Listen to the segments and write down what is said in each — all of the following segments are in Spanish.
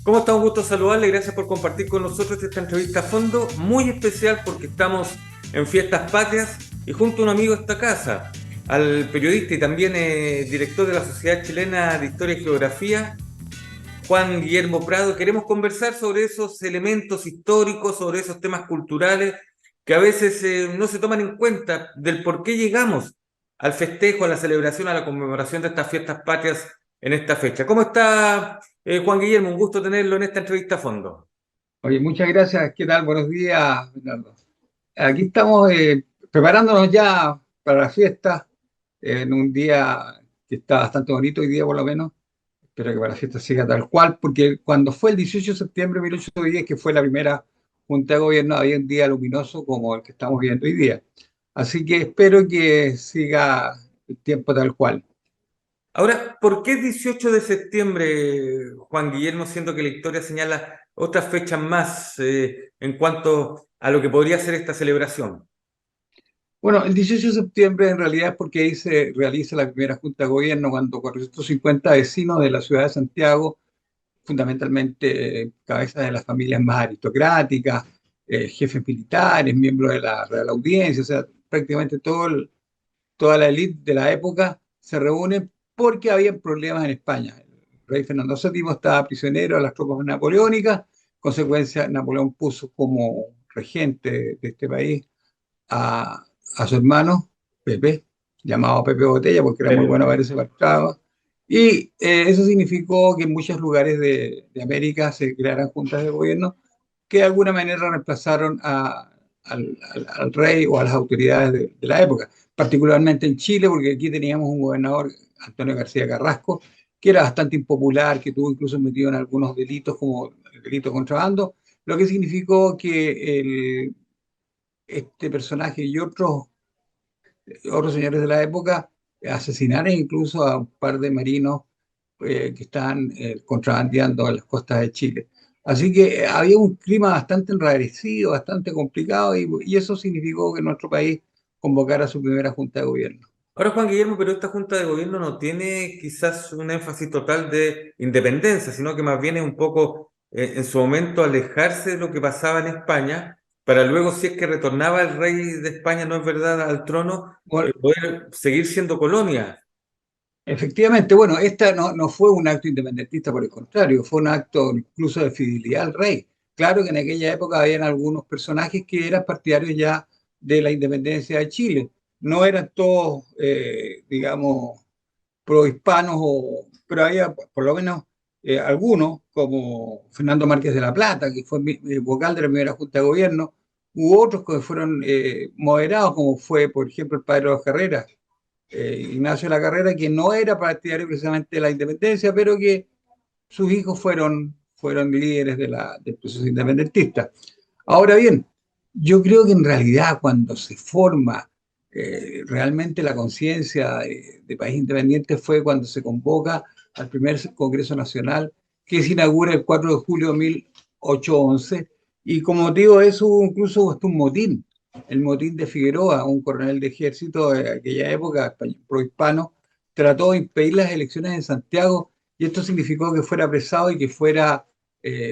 ¿Cómo está? Un gusto saludarle. Gracias por compartir con nosotros esta entrevista a fondo, muy especial porque estamos en Fiestas Patrias y junto a un amigo de esta casa, al periodista y también director de la Sociedad Chilena de Historia y Geografía, Juan Guillermo Prado. Queremos conversar sobre esos elementos históricos, sobre esos temas culturales que a veces no se toman en cuenta del por qué llegamos al festejo, a la celebración, a la conmemoración de estas fiestas patrias en esta fecha. ¿Cómo está, Juan Guillermo? Un gusto tenerlo en esta entrevista a fondo. Oye, muchas gracias. ¿Qué tal? Buenos días, Fernando. Aquí estamos preparándonos ya para la fiesta en un día que está bastante bonito hoy día por lo menos. Espero que para la fiesta siga tal cual, porque cuando fue el 18 de septiembre de 1810, que fue la primera junta de gobierno, había un día luminoso como el que estamos viendo hoy día. Así que espero que siga el tiempo tal cual. Ahora, ¿por qué 18 de septiembre, Juan Guillermo, siendo que la historia señala otras fechas más en cuanto a lo que podría ser esta celebración? Bueno, el 18 de septiembre en realidad es porque ahí se realiza la primera junta de gobierno cuando 450 vecinos de la ciudad de Santiago, fundamentalmente cabezas de las familias más aristocráticas, jefes militares, miembros de la Real Audiencia, o sea, prácticamente toda la élite de la época se reúne porque había problemas en España. El rey Fernando VII estaba prisionero a las tropas napoleónicas, consecuencia, Napoleón puso como regente de este país a su hermano, Pepe, llamado Pepe Botella, porque era muy bueno para ese partido. Y eso significó que en muchos lugares de América se crearan juntas de gobierno que de alguna manera reemplazaron al rey o a las autoridades de la época, particularmente en Chile, porque aquí teníamos un gobernador, Antonio García Carrasco, que era bastante impopular, que tuvo incluso metido en algunos delitos como el delito de contrabando, lo que significó que este personaje y otros señores de la época asesinaron incluso a un par de marinos que estaban contrabandeando en las costas de Chile. Así que había un clima bastante enrarecido, bastante complicado, y eso significó que nuestro país convocara su primera junta de gobierno. Ahora, Juan Guillermo, pero esta Junta de Gobierno no tiene quizás un énfasis total de independencia, sino que más bien es un poco, en su momento, alejarse de lo que pasaba en España, para luego, si es que retornaba el rey de España, no es verdad, al trono, Bueno, poder seguir siendo colonia. efectivamente, bueno, esta no fue un acto independentista, por el contrario, fue un acto incluso de fidelidad al rey. Claro que en aquella época habían algunos personajes que eran partidarios ya de la independencia de Chile. No eran todos, digamos, prohispanos, pero había por lo menos algunos, como Fernando Márquez de la Plata, que fue vocal de la primera Junta de Gobierno, u otros que fueron moderados, como fue, por ejemplo, el padre de los Carreras, Ignacio de la Carrera, que no era partidario precisamente de la independencia, pero que sus hijos fueron líderes del proceso independentista. Ahora bien, yo creo que en realidad cuando se forma realmente la conciencia de país independiente fue cuando se convoca al primer Congreso Nacional que se inaugura el 4 de julio de 1811, y como digo, eso hubo incluso hasta un motín, el motín de Figueroa, un coronel de ejército de aquella época, prohispano, trató de impedir las elecciones en Santiago, y esto significó que fuera apresado y que fuera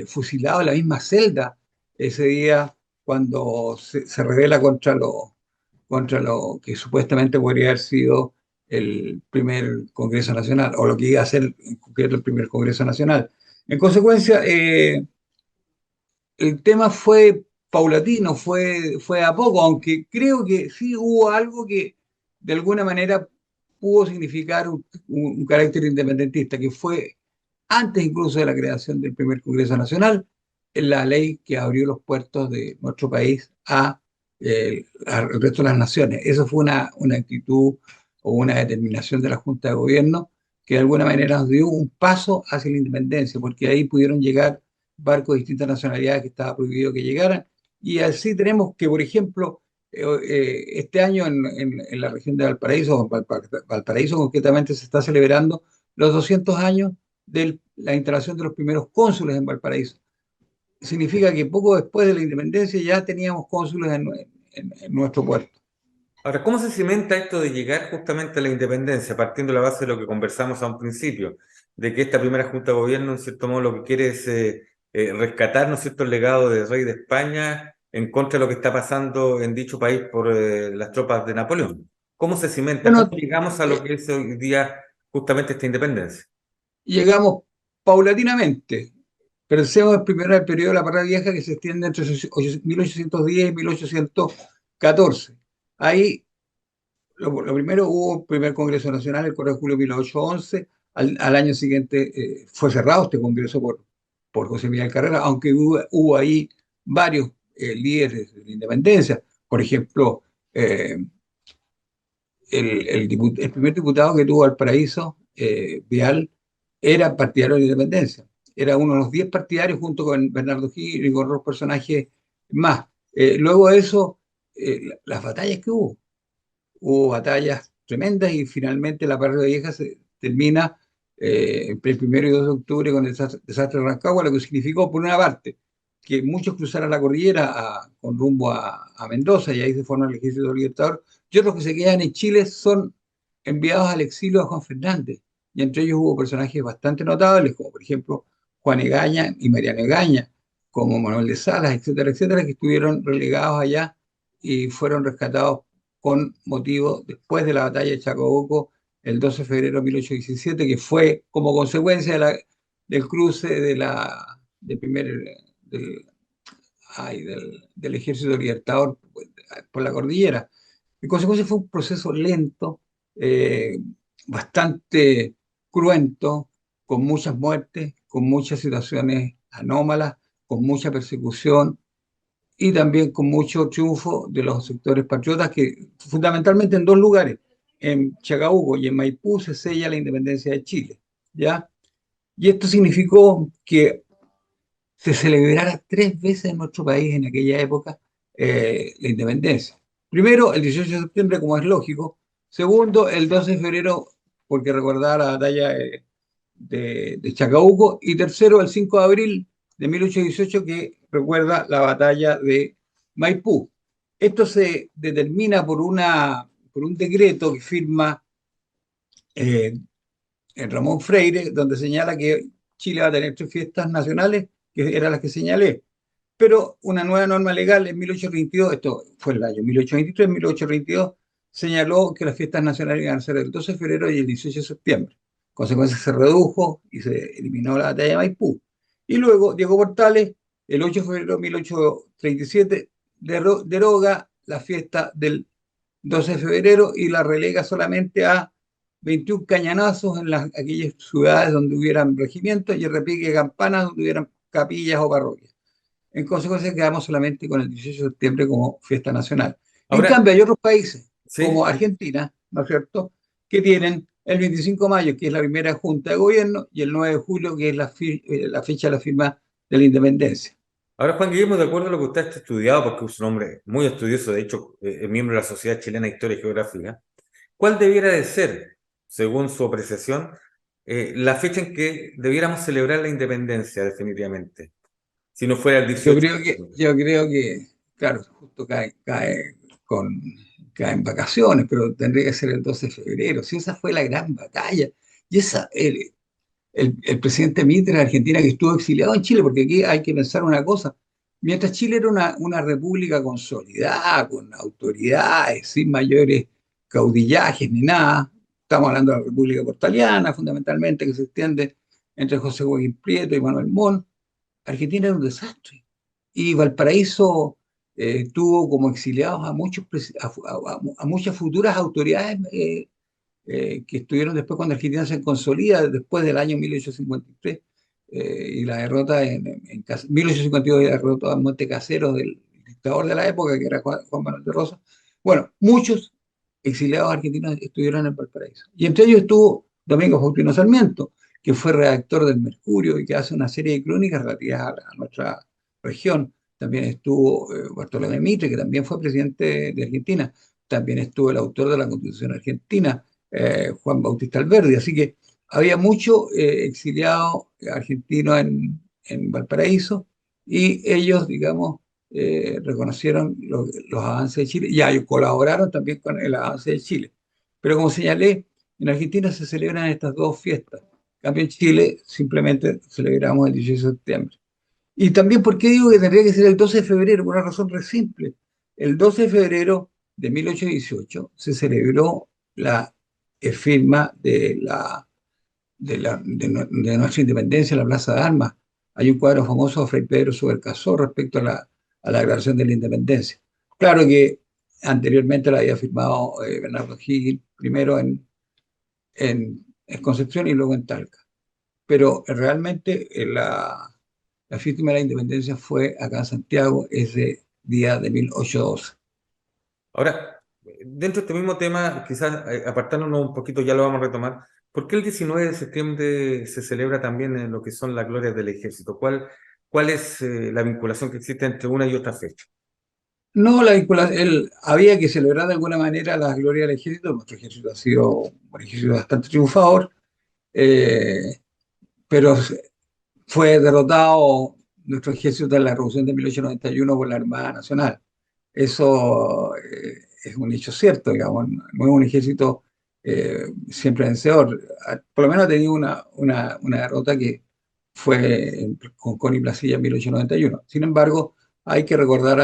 fusilado en la misma celda ese día cuando se revela contra lo que supuestamente podría haber sido el primer Congreso Nacional, o lo que iba a ser en concreto el primer Congreso Nacional. En consecuencia, el tema fue paulatino, fue a poco, aunque creo que sí hubo algo que de alguna manera pudo significar un carácter independentista, que fue antes incluso de la creación del primer Congreso Nacional, la ley que abrió los puertos de nuestro país al resto de las naciones. Eso fue una actitud o una determinación de la Junta de Gobierno que de alguna manera nos dio un paso hacia la independencia, porque ahí pudieron llegar barcos de distintas nacionalidades que estaba prohibido que llegaran. Y así tenemos que, por ejemplo, este año en la región de Valparaíso, Valparaíso concretamente, se está celebrando los 200 años de la instalación de los primeros cónsules en Valparaíso. Significa que poco después de la independencia ya teníamos cónsules en nuestro puerto. Ahora, ¿cómo se cimenta esto de llegar justamente a la independencia, partiendo de la base de lo que conversamos a un principio, de que esta primera Junta de Gobierno, en cierto modo, lo que quiere es rescatar, ¿no es cierto?, el legado del rey de España en contra de lo que está pasando en dicho país por las tropas de Napoleón? ¿Cómo se cimenta? ¿Cómo Bueno, llegamos a lo eh, que es hoy día justamente esta independencia? llegamos paulatinamente. Pensemos primero el periodo de la Parra Vieja que se extiende entre 1810 y 1814. Ahí, lo primero, hubo un primer Congreso Nacional, el 4 de julio de 1811. Al año siguiente fue cerrado este Congreso por José Miguel Carrera, aunque hubo ahí varios líderes de la independencia. Por ejemplo, eh, el primer diputado que tuvo Valparaíso, Vial, era partidario de la independencia. Era uno de los 10 partidarios junto con Bernardo Gil y con otros personajes más. Luego de eso, las batallas que hubo batallas tremendas y finalmente la Patria Vieja se termina entre el 1 y 2 de octubre con el desastre de Rancagua, lo que significó, por una parte, que muchos cruzaran la cordillera con rumbo a Mendoza y ahí se forma el Ejército Libertador, y otros que se quedan en Chile son enviados al exilio a Juan Fernández. Y entre ellos hubo personajes bastante notables, como por ejemplo Juan Egaña y Mariano Egaña, como Manuel de Salas, etcétera, etcétera, que estuvieron relegados allá y fueron rescatados con motivo después de la batalla de Chacabuco el 12 de febrero de 1817, que fue como consecuencia del cruce del primer, del, del Ejército Libertador por la cordillera. En consecuencia fue un proceso lento, eh, bastante cruento, con muchas muertes, con muchas situaciones anómalas, con mucha persecución, y también con mucho triunfo de los sectores patriotas, que fundamentalmente en dos lugares, en Chacabuco y en Maipú, se sella la independencia de Chile, ¿ya? Y esto significó que se celebrara tres veces en nuestro país en aquella época la independencia. Primero, el 18 de septiembre, como es lógico. Segundo, el 12 de febrero, porque recordaba la batalla de Chacabuco. Y tercero, el 5 de abril de 1818, que recuerda la batalla de Maipú. Esto se determina por un decreto que firma eh, Ramón Freire, donde señala que Chile va a tener tres fiestas nacionales, que eran las que señalé. Pero una nueva norma legal en 1822, esto fue el año 1823, 1822, señaló que las fiestas nacionales iban a ser el 12 de febrero y el 18 de septiembre. En consecuencia, se redujo y se eliminó la batalla de Maipú. Y luego, Diego Portales, el 8 de febrero de 1837, deroga la fiesta del 12 de febrero y la relega solamente a 21 cañonazos en aquellas ciudades donde hubieran regimientos y el repique de campanas donde hubieran capillas o parroquias. En consecuencia, quedamos solamente con el 18 de septiembre como fiesta nacional. En Ahora, cambio, hay otros países, como sí. Argentina, ¿no es cierto?, que tienen el 25 de mayo, que es la primera junta de gobierno, y el 9 de julio, que es la fecha de la firma de la independencia. Ahora, Juan Guillermo, de acuerdo a lo que usted ha estudiado, porque es un hombre muy estudioso, de hecho, es miembro de la Sociedad Chilena de Historia y Geografía, ¿cuál debiera de ser, según su apreciación, la fecha en que debiéramos celebrar la independencia, definitivamente? Si no fuera el 18 de septiembre. Yo creo que, claro, justo cae en vacaciones, pero tendría que ser el 12 de febrero. Si esa fue la gran batalla. Y el presidente Mitre de Argentina que estuvo exiliado en Chile, porque aquí hay que pensar una cosa. Mientras Chile era una república consolidada, con autoridades, sin mayores caudillajes ni nada, estamos hablando de la República Portaliana, fundamentalmente, que se extiende entre José Joaquín Prieto y Manuel Montt. Argentina era un desastre. Y Valparaíso tuvo como exiliados a muchas futuras autoridades que estuvieron después cuando Argentina se consolida, después del año 1853, y la derrota 1852 y la derrota en Monte Casero del dictador de la época, que era Juan Manuel de Rosas. Bueno, muchos exiliados argentinos estuvieron en Valparaíso. Y entre ellos estuvo Domingo Faustino Sarmiento, que fue redactor del Mercurio y que hace una serie de crónicas relativas a nuestra región. También estuvo Bartolomé Mitre, que también fue presidente de Argentina. También estuvo el autor de la Constitución Argentina, Juan Bautista Alberdi. Así que había mucho exiliado argentino en Valparaíso y ellos, digamos, reconocieron los avances de Chile y ellos colaboraron también con el avance de Chile. Pero como señalé, en Argentina se celebran estas dos fiestas. En cambio, en Chile simplemente celebramos el 18 de septiembre. Y también, ¿por qué digo que tendría que ser el 12 de febrero? Por una razón re simple. El 12 de febrero de 1818 se celebró la firma de nuestra independencia en la Plaza de Armas. Hay un cuadro famoso de Fray Pedro Subercaseaux respecto a la declaración de la independencia. Claro que anteriormente la había firmado Bernardo Higgins, primero en Concepción y luego en Talca. Pero realmente la fiesta de la independencia fue acá en Santiago ese día de 1812. Ahora, dentro de este mismo tema, quizás apartándonos un poquito, ya lo vamos a retomar. ¿Por qué el 19 de septiembre se celebra también en lo que son las glorias del ejército? ¿Cuál es la vinculación que existe entre una y otra fecha? No, había que celebrar de alguna manera las glorias del ejército. Nuestro ejército ha sido un ejército bastante triunfador, eh, pero fue derrotado nuestro ejército en la Revolución de 1891 por la Armada Nacional. Eso es un hecho cierto, digamos, no es un ejército siempre vencedor. Por lo menos ha tenido una derrota que fue con Connie Placilla en 1891. Sin embargo, hay que recordar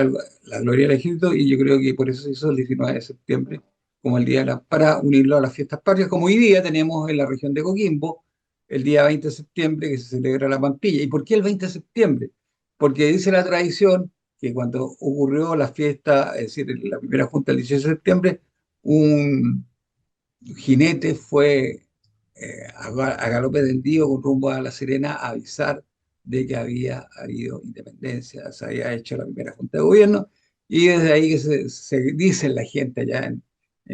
la gloria del ejército y yo creo que por eso se hizo el 19 de septiembre como el día para unirlo a las fiestas patrias, como hoy día tenemos en la región de Coquimbo el día 20 de septiembre que se celebra la Pampilla. ¿Y por qué el 20 de septiembre? Porque dice la tradición que cuando ocurrió la fiesta, es decir, la primera junta del 18 de septiembre, un jinete fue a galope tendido con rumbo a La Serena a avisar de que había habido independencia, se había hecho la primera junta de gobierno, y desde ahí que se dice la gente allá en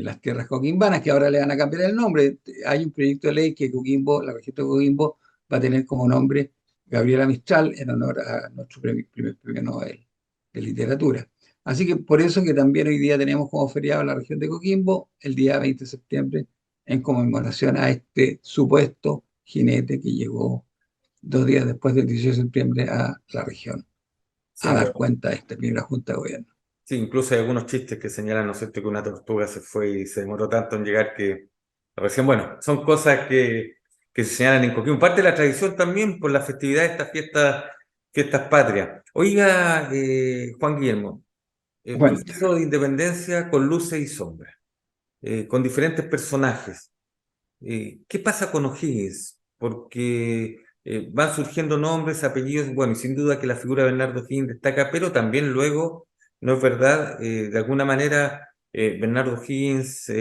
las tierras coquimbanas, que ahora le van a cambiar el nombre. Hay un proyecto de ley que Coquimbo, la región de Coquimbo, va a tener como nombre Gabriela Mistral en honor a nuestro primer premio Nobel de literatura. Así que por eso que también hoy día tenemos como feriado la región de Coquimbo el día 20 de septiembre en conmemoración a este supuesto jinete que llegó 2 días después del 18 de septiembre a la región a Sí, dar bueno, cuenta de esta primera junta de gobierno. sí, incluso hay algunos chistes que señalan, ¿no es cierto?, que una tortuga se fue y se demoró tanto en llegar que recién, bueno, son cosas que se señalan en Coquimbo. Parte de la tradición también por la festividad de estas fiestas patrias. Oiga, Juan Guillermo, el Bueno, proceso de independencia con luces y sombras, con diferentes personajes. ¿Qué pasa con O'Higgins? Porque van surgiendo nombres, apellidos, bueno, y sin duda que la figura de Bernardo O'Higgins destaca, pero también luego, no es verdad, de alguna manera Bernardo O'Higgins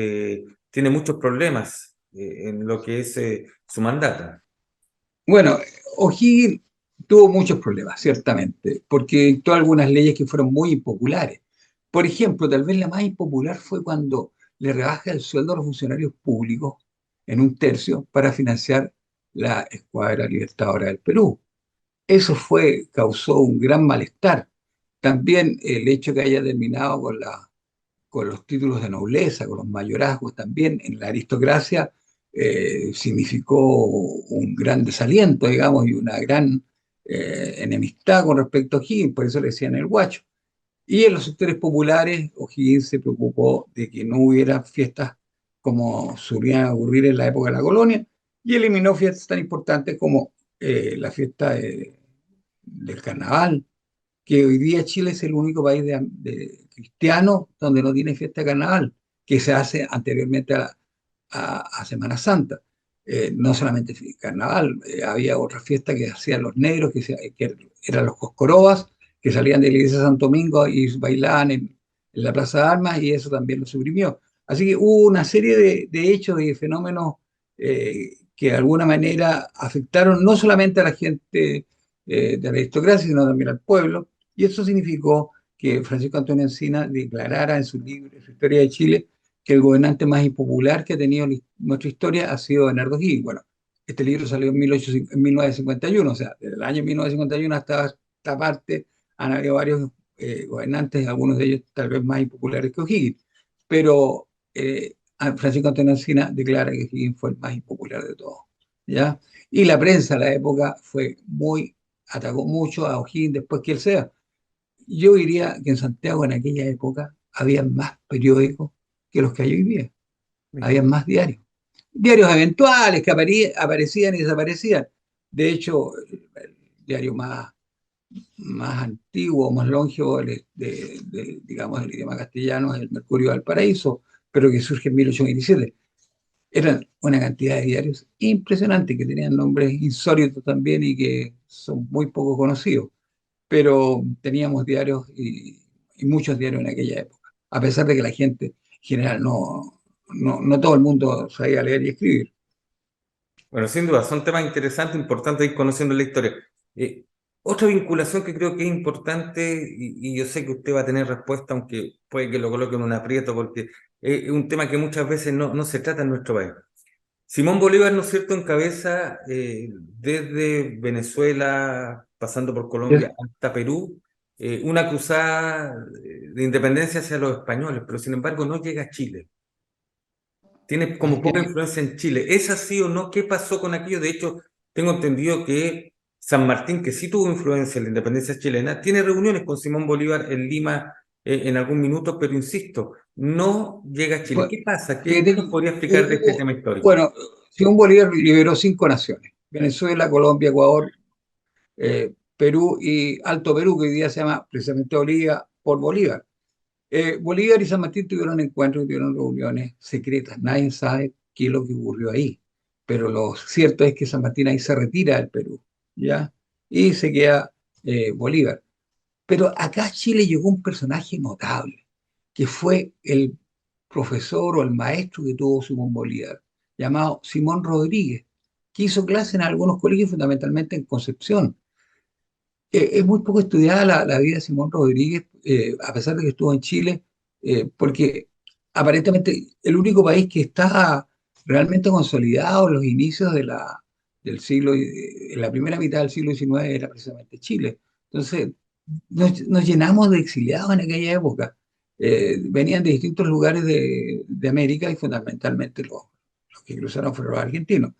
tiene muchos problemas en lo que es su mandato. bueno, O'Higgins tuvo muchos problemas, ciertamente, porque dictó algunas leyes que fueron muy impopulares. Por ejemplo, tal vez la más impopular fue cuando le rebaja el sueldo a los funcionarios públicos en un tercio para financiar la Escuadra Libertadora del Perú. Eso causó un gran malestar. También el hecho que haya terminado con los títulos de nobleza, con los mayorazgos también en la aristocracia, significó un gran desaliento, digamos, y una gran enemistad con respecto a O'Higgins, por eso le decían el guacho. Y en los sectores populares, O'Higgins se preocupó de que no hubiera fiestas como solían ocurrir en la época de la colonia y eliminó fiestas tan importantes como la fiesta del carnaval, que hoy día Chile es el único país de cristiano donde no tiene fiesta de carnaval, que se hace anteriormente a Semana Santa. No solamente carnaval, había otra fiesta que hacían los negros, que eran los coscorobas, que salían de la iglesia de Santo Domingo y bailaban en la Plaza de Armas, y eso también lo suprimió. Así que hubo una serie de hechos y de fenómenos que de alguna manera afectaron no solamente a la gente de la aristocracia, sino también al pueblo, y eso significó que Francisco Antonio Encina declarara en su libro, en su Historia de Chile, que el gobernante más impopular que ha tenido nuestra historia ha sido Bernardo Higgins. Bueno, este libro salió en 1951, o sea, desde el año 1951 hasta esta parte han habido varios gobernantes, algunos de ellos tal vez más impopulares que O'Higgins, pero Francisco Antonio Encina declara que Higgins fue el más impopular de todos, ¿ya? Y la prensa de la época atacó mucho a O'Higgins después que él sea. yo diría que en Santiago en aquella época había más periódicos que los que hay hoy día. Mira. Había más diarios. Diarios eventuales que aparecían y desaparecían. De hecho, el diario más antiguo, más longevo digamos, del idioma castellano es el Mercurio del Paraíso, pero que surge en 1827. Eran una cantidad de diarios impresionantes que tenían nombres insólitos también y que son muy poco conocidos, pero teníamos diarios y muchos diarios en aquella época, a pesar de que la gente en general no todo el mundo sabía leer y escribir. Bueno, sin duda, son temas interesantes, importantes ir conociendo la historia. Eh, Otra vinculación que creo que es importante, y yo sé que usted va a tener respuesta, aunque puede que lo coloque en un aprieto, porque es un tema que muchas veces no se trata en nuestro país. Simón Bolívar, ¿no es cierto?, encabeza desde Venezuela, pasando por Es- Colombia hasta Perú, una cruzada de independencia hacia los españoles, pero sin embargo no llega a Chile. Tiene como Así poca es. influencia en Chile. ¿Es así o no? ¿Qué pasó con aquello? De hecho, tengo entendido que San Martín, que sí tuvo influencia en la independencia chilena, tiene reuniones con Simón Bolívar en Lima en algún minuto, pero insisto, no llega a Chile. Fue- ¿Qué pasa? ¿Qué fíjate nos que podría explicar de este hubo, tema histórico? bueno, Simón Bolívar liberó 5 naciones: Venezuela, Colombia, Ecuador, Perú y Alto Perú, que hoy día se llama precisamente Bolivia por Bolívar. Bolívar y San Martín tuvieron encuentros, tuvieron reuniones secretas. Nadie sabe qué es lo que ocurrió ahí. Pero lo cierto es que San Martín ahí se retira del Perú, ¿ya? Y se queda Bolívar. Pero acá a Chile llegó un personaje notable, que fue el profesor o el maestro que tuvo Simón Bolívar, llamado Simón Rodríguez, que hizo clase en algunos colegios, fundamentalmente en Concepción. Es muy poco estudiada la vida de Simón Rodríguez, a pesar de que estuvo en Chile, porque aparentemente el único país que está realmente consolidado en los inicios del siglo, en la primera mitad del siglo XIX era precisamente Chile. Entonces, nos llenamos de exiliados en aquella época. Venían de distintos lugares de América y fundamentalmente los que cruzaron fueron los argentinos.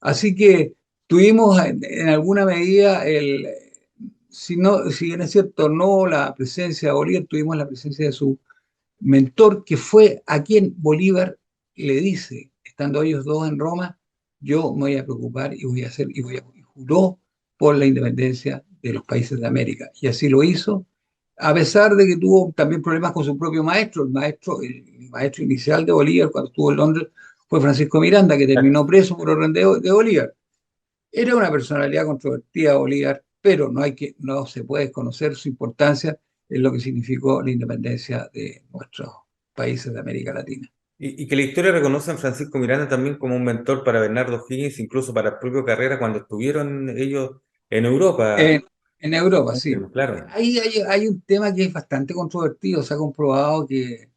Así que tuvimos en alguna medida si no, si bien es cierto, no la presencia de Bolívar, tuvimos la presencia de su mentor, que fue a quien Bolívar le dice, estando ellos dos en Roma, yo me voy a preocupar y voy a hacer, y juró por la independencia de los países de América. Y así lo hizo, a pesar de que tuvo también problemas con su propio maestro. El maestro inicial de Bolívar, cuando estuvo en Londres, fue Francisco Miranda, que terminó preso por orden de Bolívar. Era una personalidad controvertida Bolívar, pero no se puede desconocer su importancia en lo que significó la independencia de nuestros países de América Latina. Y que la historia reconoce a Francisco Miranda también como un mentor para Bernardo Higgins, incluso para el propio Carrera cuando estuvieron ellos en Europa. En, en Europa, sí. Claro. Ahí hay un tema que es bastante controvertido. Se ha comprobado que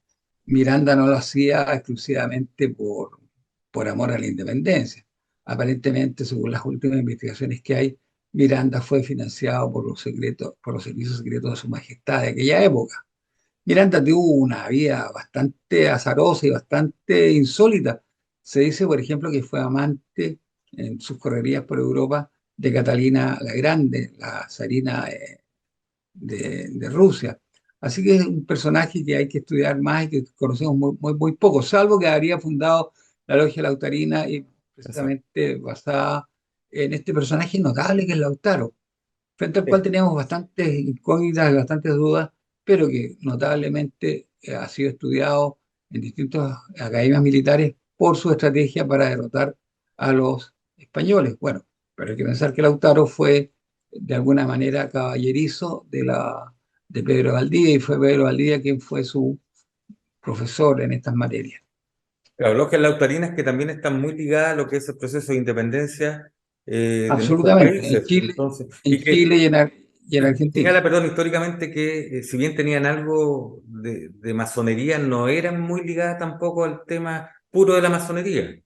Miranda no lo hacía exclusivamente por amor a la independencia. Aparentemente, según las últimas investigaciones que hay, Miranda fue financiado por los servicios secretos de su majestad de aquella época. Miranda tuvo una vida bastante azarosa y bastante insólita. Se dice, por ejemplo, que fue amante en sus correrías por Europa de Catalina la Grande, la zarina de Rusia. Así que es un personaje que hay que estudiar más y que conocemos muy poco, salvo que habría fundado la Logia Lautarina y Exacto. precisamente basada en este personaje notable que es Lautaro, frente al cual Sí. teníamos bastantes incógnitas y bastantes dudas, pero que notablemente ha sido estudiado en distintas academias militares por su estrategia para derrotar a los españoles. Bueno, pero hay que pensar que Lautaro fue de alguna manera caballerizo de Pedro Valdivia, y fue Pedro Valdivia quien fue su profesor en estas materias. Claro, logias lautarinas que también están muy ligadas a lo que es el proceso de independencia de nuestros Absolutamente, países. Entonces, En y que Chile y en Argentina. señala, perdón, históricamente que si bien tenían algo de masonería, no eran muy ligadas tampoco al tema puro de la masonería.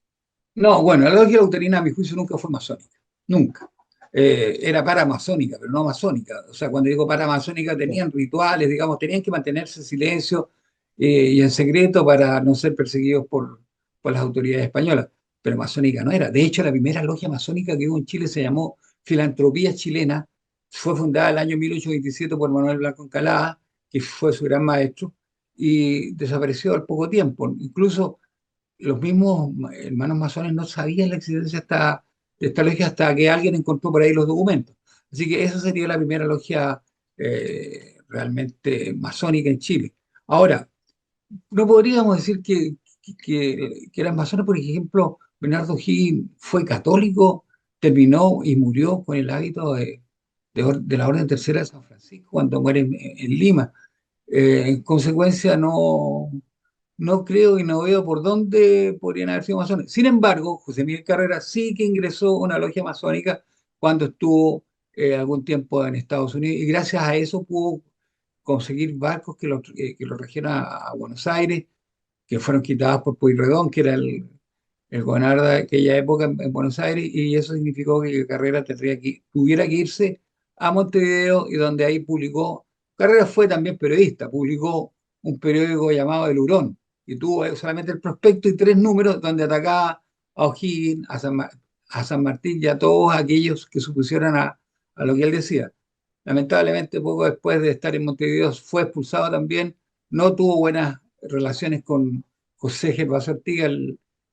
No, bueno, la logia luterana a mi juicio nunca fue masónica, nunca. Era paramasónica, pero no masónica. O sea, cuando digo paramasónica tenían rituales, digamos, tenían que mantenerse en silencio y en secreto para no ser perseguidos por las autoridades españolas. Pero masónica no era. De hecho, la primera logia masónica que hubo en Chile se llamó Filantropía Chilena, fue fundada el año 1827 por Manuel Blanco Encalada, que fue su gran maestro, y desapareció al poco tiempo. Incluso los mismos hermanos masones no sabían la existencia de esta logia hasta que alguien encontró por ahí los documentos. Así que esa sería la primera logia realmente masónica en Chile. Ahora, no podríamos decir que eran masones, por ejemplo, Bernardo O'Higgins fue católico, terminó y murió con el hábito de la Orden Tercera de San Francisco cuando muere en Lima. En consecuencia, no creo y no veo por dónde podrían haber sido masones. Sin embargo, José Miguel Carrera sí que ingresó a una logia masónica cuando estuvo algún tiempo en Estados Unidos y gracias a eso pudo conseguir barcos que lo trajeron a Buenos Aires, que fueron quitados por Pueyrredón, que era el gobernador de aquella época en Buenos Aires, y eso significó que Carrera tuviera que irse a Montevideo y donde ahí publicó. Carrera fue también periodista, publicó un periódico llamado El Hurón, y tuvo solamente el prospecto y 3 números donde atacaba a O'Higgins, a San Martín y a todos aquellos que supusieran a lo que él decía. Lamentablemente, poco después de estar en Montevideo, fue expulsado también, no tuvo buenas relaciones con José Gervasio Artigas,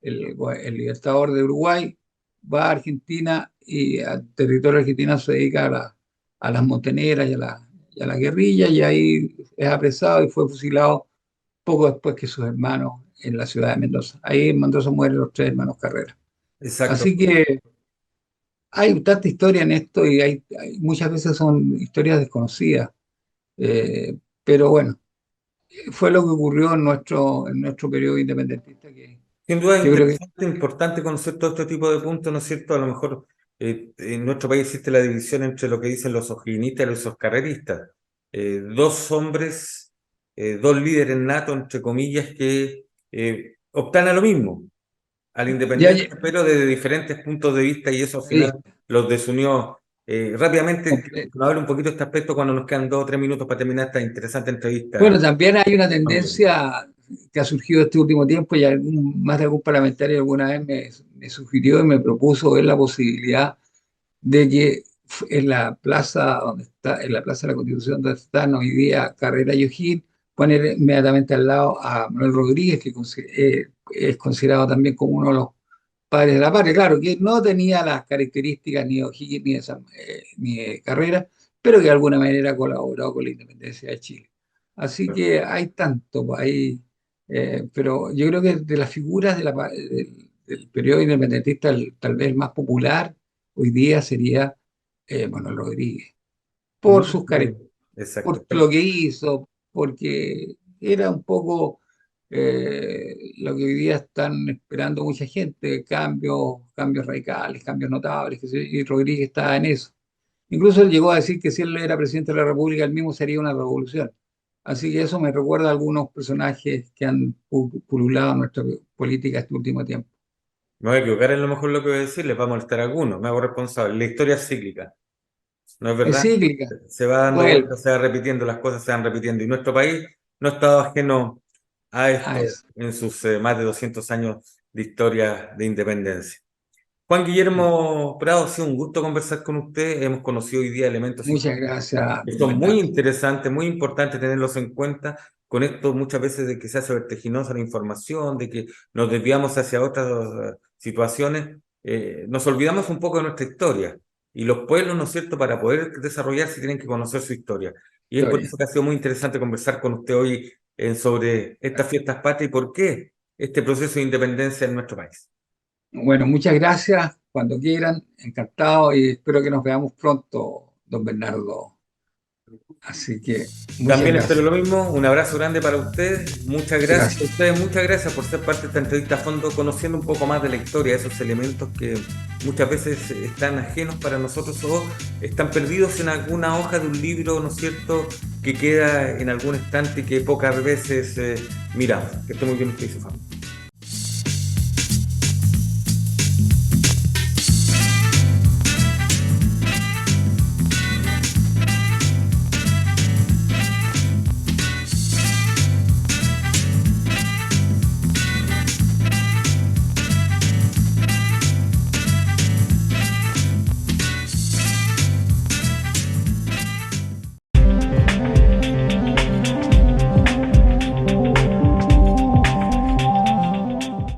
el libertador de Uruguay, va a Argentina y al territorio argentino se dedica a las montoneras y a la guerrilla, y ahí es apresado y fue fusilado poco después que sus hermanos en la ciudad de Mendoza. Ahí en Mendoza mueren los 3 hermanos Carrera. Exacto. Así que hay tanta historia en esto y muchas veces son historias desconocidas, eh, pero bueno, fue lo que ocurrió en nuestro periodo independentista que Sin duda es yo creo que interesante, importante conocer todo este tipo de puntos, ¿no es cierto? A lo mejor en nuestro país existe la división entre lo que dicen los ojinistas y los carreristas. Dos hombres, dos líderes natos, entre comillas, que optan a lo mismo, a la ya, independencia, pero desde diferentes puntos de vista, y eso al final los desunió. Rápidamente, sí. nos hable un poquito de este aspecto cuando nos quedan 2 o 3 minutos para terminar esta interesante entrevista. Bueno, también hay una tendencia que ha surgido este último tiempo y más de algún parlamentario alguna vez me sugirió y me propuso ver la posibilidad de que en la plaza en la Plaza de la Constitución donde están hoy día Carrera y O'Higgins, poner inmediatamente al lado a Manuel Rodríguez, que es considerado también como uno de los padres de la patria. Claro, que no tenía las características ni de O'Higgins ni de Carrera, pero que de alguna manera ha colaborado con la independencia de Chile. Así que hay tanto, pues, pero yo creo que de las figuras del periodo independentista, tal vez el más popular hoy día sería Manuel Rodríguez, por sus características, Exacto. por lo que hizo, porque era un poco lo que hoy día están esperando mucha gente, cambios radicales, cambios notables, y Rodríguez estaba en eso. Incluso él llegó a decir que si él era presidente de la República, él mismo sería una revolución. Así que eso me recuerda a algunos personajes que han pululado en nuestra política este último tiempo. Me voy a equivocar en lo mejor lo que voy a decir, les va a molestar a algunos, me hago responsable. La historia es cíclica, ¿no es Es verdad? cíclica, Se va dando vuelve vueltas, se va repitiendo, las cosas se van repitiendo. Y nuestro país no ha estado ajeno a a esto eso. en sus más de 200 años de historia de independencia. Juan Guillermo Prado, ha sido un gusto conversar con usted. Hemos conocido hoy día elementos Muchas gracias, que don son muy Bernardo. interesantes, muy importantes tenerlos en cuenta. Con esto muchas veces de que se hace vertiginosa la información, de que nos desviamos hacia otras situaciones, nos olvidamos un poco de nuestra historia. Y los pueblos, ¿no es cierto?, para poder desarrollarse tienen que conocer su historia. Y es por Historia. eso que ha sido muy interesante conversar con usted hoy sobre estas fiestas patrias y por qué este proceso de independencia en nuestro país. Bueno, muchas gracias. Cuando quieran, encantado y espero que nos veamos pronto, don Bernardo. Así que muchas También espero gracias. lo mismo, un abrazo grande para ustedes, muchas gracias a Gracias. ustedes, muchas gracias por ser parte de esta entrevista a fondo, conociendo un poco más de la historia, esos elementos que muchas veces están ajenos para nosotros o están perdidos en alguna hoja de un libro, ¿no es cierto?, que queda en algún estante y que pocas veces miramos. Que esté muy bien usted y su familia.